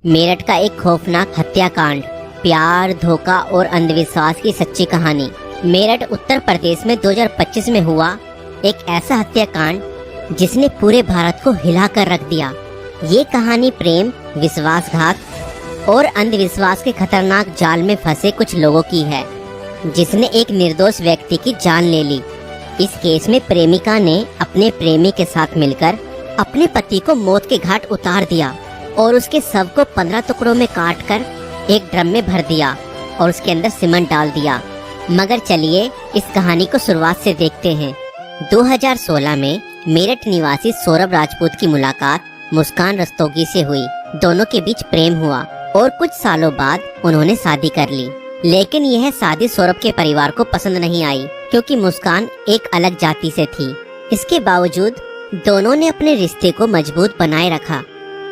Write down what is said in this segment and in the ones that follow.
मेरठ का एक खौफनाक हत्याकांड, प्यार, धोखा और अंधविश्वास की सच्ची कहानी। मेरठ उत्तर प्रदेश में 2025 में हुआ एक ऐसा हत्याकांड जिसने पूरे भारत को हिला कर रख दिया। ये कहानी प्रेम, विश्वासघात और अंधविश्वास के खतरनाक जाल में फंसे कुछ लोगों की है, जिसने एक निर्दोष व्यक्ति की जान ले ली। इस केस में प्रेमिका ने अपने प्रेमी के साथ मिलकर अपने पति को मौत के घाट उतार दिया और उसके शव को 15 टुकड़ों में काटकर एक ड्रम में भर दिया और उसके अंदर सीमेंट डाल दिया। मगर चलिए इस कहानी को शुरुआत से देखते हैं। 2016 में मेरठ निवासी सौरभ राजपूत की मुलाकात मुस्कान रस्तोगी से हुई। दोनों के बीच प्रेम हुआ और कुछ सालों बाद उन्होंने शादी कर ली। लेकिन यह शादी सौरभ के परिवार को पसंद नहीं आई, क्योंकि मुस्कान एक अलग जाति से थी। इसके बावजूद दोनों ने अपने रिश्ते को मजबूत बनाए रखा।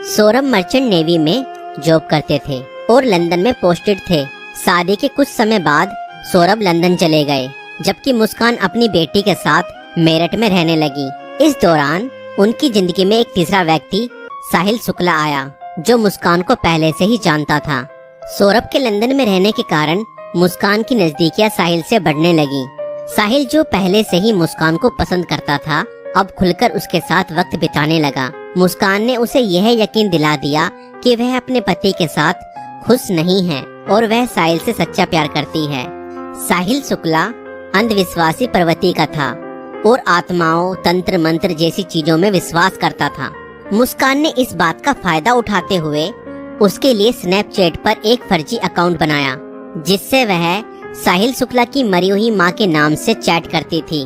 सौरभ मर्चेंट नेवी में जॉब करते थे और लंदन में पोस्टेड थे। शादी के कुछ समय बाद सौरभ लंदन चले गए, जबकि मुस्कान अपनी बेटी के साथ मेरठ में रहने लगी। इस दौरान उनकी जिंदगी में एक तीसरा व्यक्ति साहिल शुक्ला आया, जो मुस्कान को पहले से ही जानता था। सौरभ के लंदन में रहने के कारण मुस्कान की नजदीकियां साहिल से बढ़ने लगी। साहिल, जो पहले से ही मुस्कान को पसंद करता था, अब खुलकर उसके साथ वक्त बिताने लगा। मुस्कान ने उसे यह यकीन दिला दिया कि वह अपने पति के साथ खुश नहीं है और वह साहिल से सच्चा प्यार करती है। साहिल शुक्ला अंधविश्वासी प्रवृत्ति का था और आत्माओं, तंत्र मंत्र जैसी चीजों में विश्वास करता था। मुस्कान ने इस बात का फायदा उठाते हुए उसके लिए स्नैपचैट पर एक फर्जी अकाउंट बनाया, जिससे वह साहिल शुक्ला की मरी हुई मां के नाम से चैट करती थी।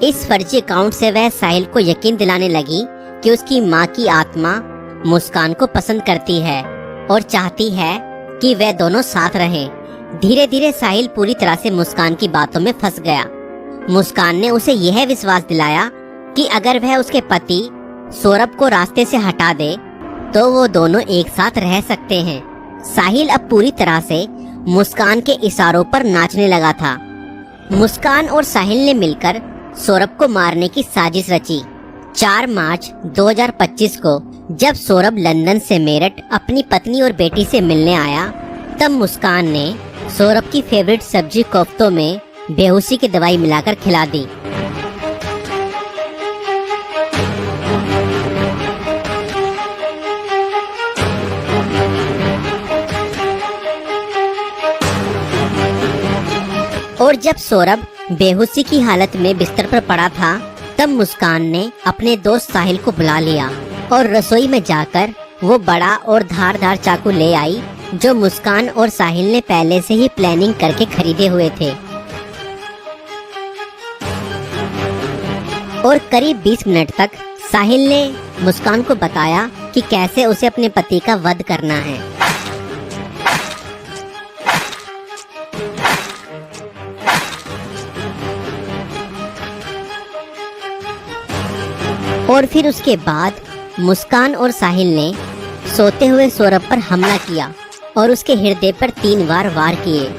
इस फर्जी अकाउंट से वह साहिल को यकीन दिलाने लगी कि उसकी मां की आत्मा मुस्कान को पसंद करती है और चाहती है कि वे दोनों साथ रहें। धीरे धीरे साहिल पूरी तरह से मुस्कान की बातों में फंस गया। मुस्कान ने उसे यह विश्वास दिलाया कि अगर वह उसके पति सौरभ को रास्ते से हटा दे तो वो दोनों एक साथ रह सकते हैं। साहिल अब पूरी तरह से मुस्कान के इशारों पर नाचने लगा था। मुस्कान और साहिल ने मिलकर सौरभ को मारने की साजिश रची। 4 मार्च 2025 को जब सौरभ लंदन से मेरठ अपनी पत्नी और बेटी से मिलने आया, तब मुस्कान ने सौरभ की फेवरेट सब्जी कोफ्तों में बेहोशी की दवाई मिलाकर खिला दी। और जब सौरभ बेहोशी की हालत में बिस्तर पर पड़ा था, तब मुस्कान ने अपने दोस्त साहिल को बुला लिया और रसोई में जाकर वो बड़ा और धारदार चाकू ले आई, जो मुस्कान और साहिल ने पहले से ही प्लानिंग करके खरीदे हुए थे। और करीब 20 मिनट तक साहिल ने मुस्कान को बताया कि कैसे उसे अपने पति का वध करना है। और फिर उसके बाद मुस्कान और साहिल ने सोते हुए सौरभ पर हमला किया और उसके हृदय पर 3 बार वार किए।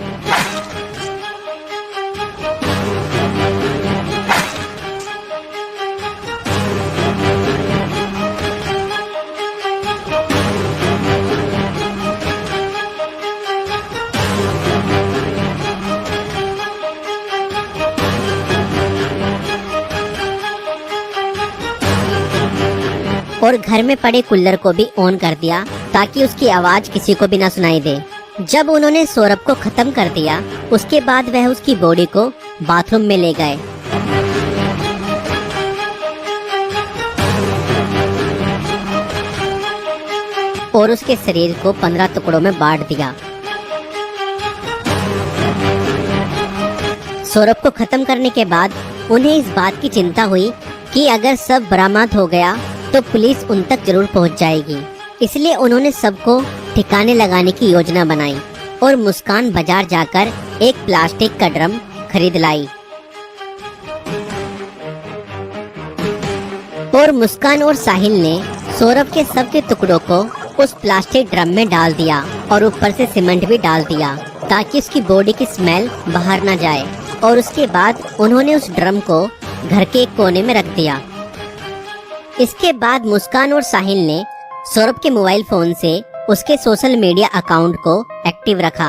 और घर में पड़े कूलर को भी ऑन कर दिया ताकि उसकी आवाज किसी को भी ना सुनाई दे। जब उन्होंने सौरभ को खत्म कर दिया, उसके बाद वह उसकी बॉडी को बाथरूम में ले गए। और उसके शरीर को 15 टुकड़ों में बांट दिया। सौरभ को खत्म करने के बाद उन्हें इस बात की चिंता हुई कि अगर सब बरामद हो गया तो पुलिस उन तक जरूर पहुंच जाएगी। इसलिए उन्होंने सबको ठिकाने लगाने की योजना बनाई और मुस्कान बाजार जाकर एक प्लास्टिक का ड्रम खरीद लाई। और मुस्कान और साहिल ने सौरभ के शव के टुकड़ों को उस प्लास्टिक ड्रम में डाल दिया और ऊपर से सीमेंट भी डाल दिया, ताकि उसकी बॉडी की स्मेल बाहर ना जाए। और उसके बाद उन्होंने उस ड्रम को घर के एक कोने में रख दिया। इसके बाद मुस्कान और साहिल ने सौरभ के मोबाइल फोन से उसके सोशल मीडिया अकाउंट को एक्टिव रखा।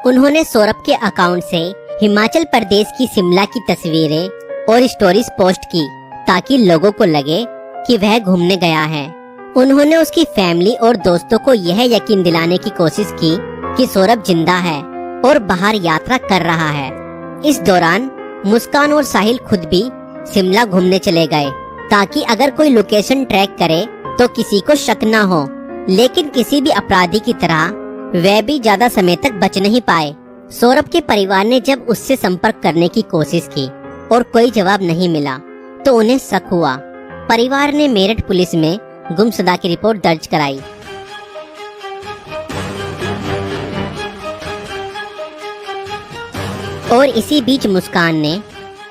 उन्होंने सौरभ के अकाउंट से हिमाचल प्रदेश की शिमला की तस्वीरें और स्टोरीज पोस्ट की ताकि लोगों को लगे कि वह घूमने गया है। उन्होंने उसकी फैमिली और दोस्तों को यह यकीन दिलाने की कोशिश की कि सौरभ जिंदा है और बाहर यात्रा कर रहा है। इस दौरान मुस्कान और साहिल खुद भी शिमला घूमने चले गए ताकि अगर कोई लोकेशन ट्रैक करे तो किसी को शक न हो। लेकिन किसी भी अपराधी की तरह वह भी ज्यादा समय तक बच नहीं पाए। सौरभ के परिवार ने जब उससे संपर्क करने की कोशिश की और कोई जवाब नहीं मिला तो उन्हें शक हुआ। परिवार ने मेरठ पुलिस में गुमशुदा की रिपोर्ट दर्ज कराई। और इसी बीच मुस्कान ने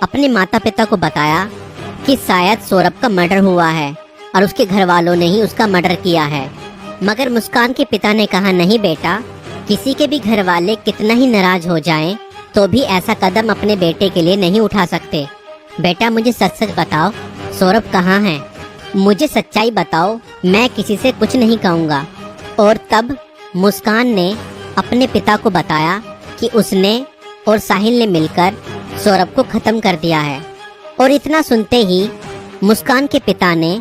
अपने माता पिता को बताया कि शायद सौरभ का मर्डर हुआ है और उसके घर वालों ने ही उसका मर्डर किया है। मगर मुस्कान के पिता ने कहा, नहीं बेटा, किसी के भी घर वाले कितना ही नाराज हो जाएं तो भी ऐसा कदम अपने बेटे के लिए नहीं उठा सकते। बेटा मुझे सच सच बताओ, सौरभ कहाँ है? मुझे सच्चाई बताओ, मैं किसी से कुछ नहीं कहूँगा। और तब मुस्कान ने अपने पिता को बताया कि उसने और साहिल ने मिलकर सौरभ को खत्म कर दिया है। और इतना सुनते ही मुस्कान के पिता ने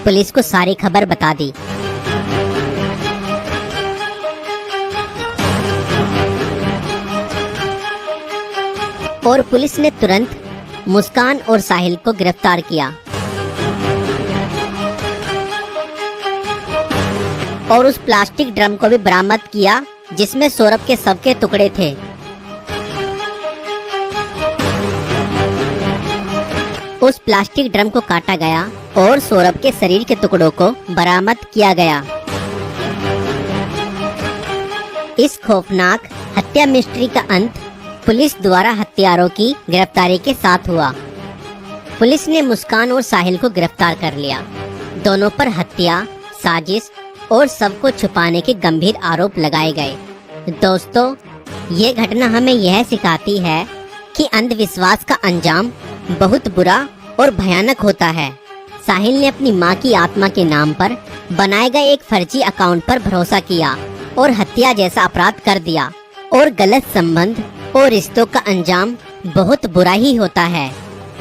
पुलिस को सारी खबर बता दी। और पुलिस ने तुरंत मुस्कान और साहिल को गिरफ्तार किया और उस प्लास्टिक ड्रम को भी बरामद किया जिसमें सौरभ के शव के टुकड़े थे। उस प्लास्टिक ड्रम को काटा गया और सौरभ के शरीर के टुकड़ों को बरामद किया गया। इस खौफनाक हत्या मिस्ट्री का अंत पुलिस द्वारा हत्यारों की गिरफ्तारी के साथ हुआ। पुलिस ने मुस्कान और साहिल को गिरफ्तार कर लिया। दोनों पर हत्या, साजिश और सबको छुपाने के गंभीर आरोप लगाए गए। दोस्तों, ये घटना हमें यह सिखाती है कि अंधविश्वास का अंजाम बहुत बुरा और भयानक होता है। साहिल ने अपनी मां की आत्मा के नाम पर बनाए गए एक फर्जी अकाउंट पर भरोसा किया और हत्या जैसा अपराध कर दिया। और गलत संबंध और रिश्तों का अंजाम बहुत बुरा ही होता है।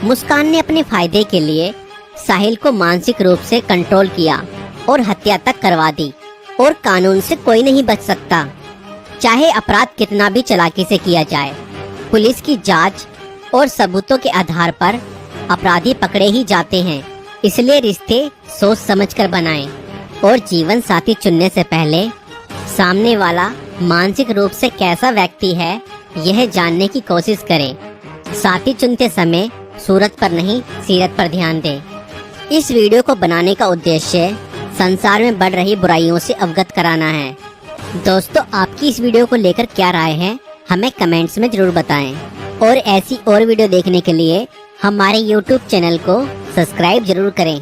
मुस्कान ने अपने फायदे के लिए साहिल को मानसिक रूप से कंट्रोल किया और हत्या तक करवा दी। और कानून से कोई नहीं बच सकता, चाहे अपराध कितना भी चालाकी से किया जाए। पुलिस की जांच और सबूतों के आधार पर अपराधी पकड़े ही जाते हैं। इसलिए रिश्ते सोच समझकर बनाएं और जीवन साथी चुनने से पहले सामने वाला मानसिक रूप से कैसा व्यक्ति है यह जानने की कोशिश करें। साथी चुनते समय सूरत पर नहीं, सीरत पर ध्यान दें। इस वीडियो को बनाने का उद्देश्य संसार में बढ़ रही बुराइयों से अवगत कराना है। दोस्तों, आपकी इस वीडियो को लेकर क्या राय है हमें कमेंट्स में जरूर बताएं। और ऐसी और वीडियो देखने के लिए हमारे YouTube चैनल को सब्सक्राइब जरूर करें।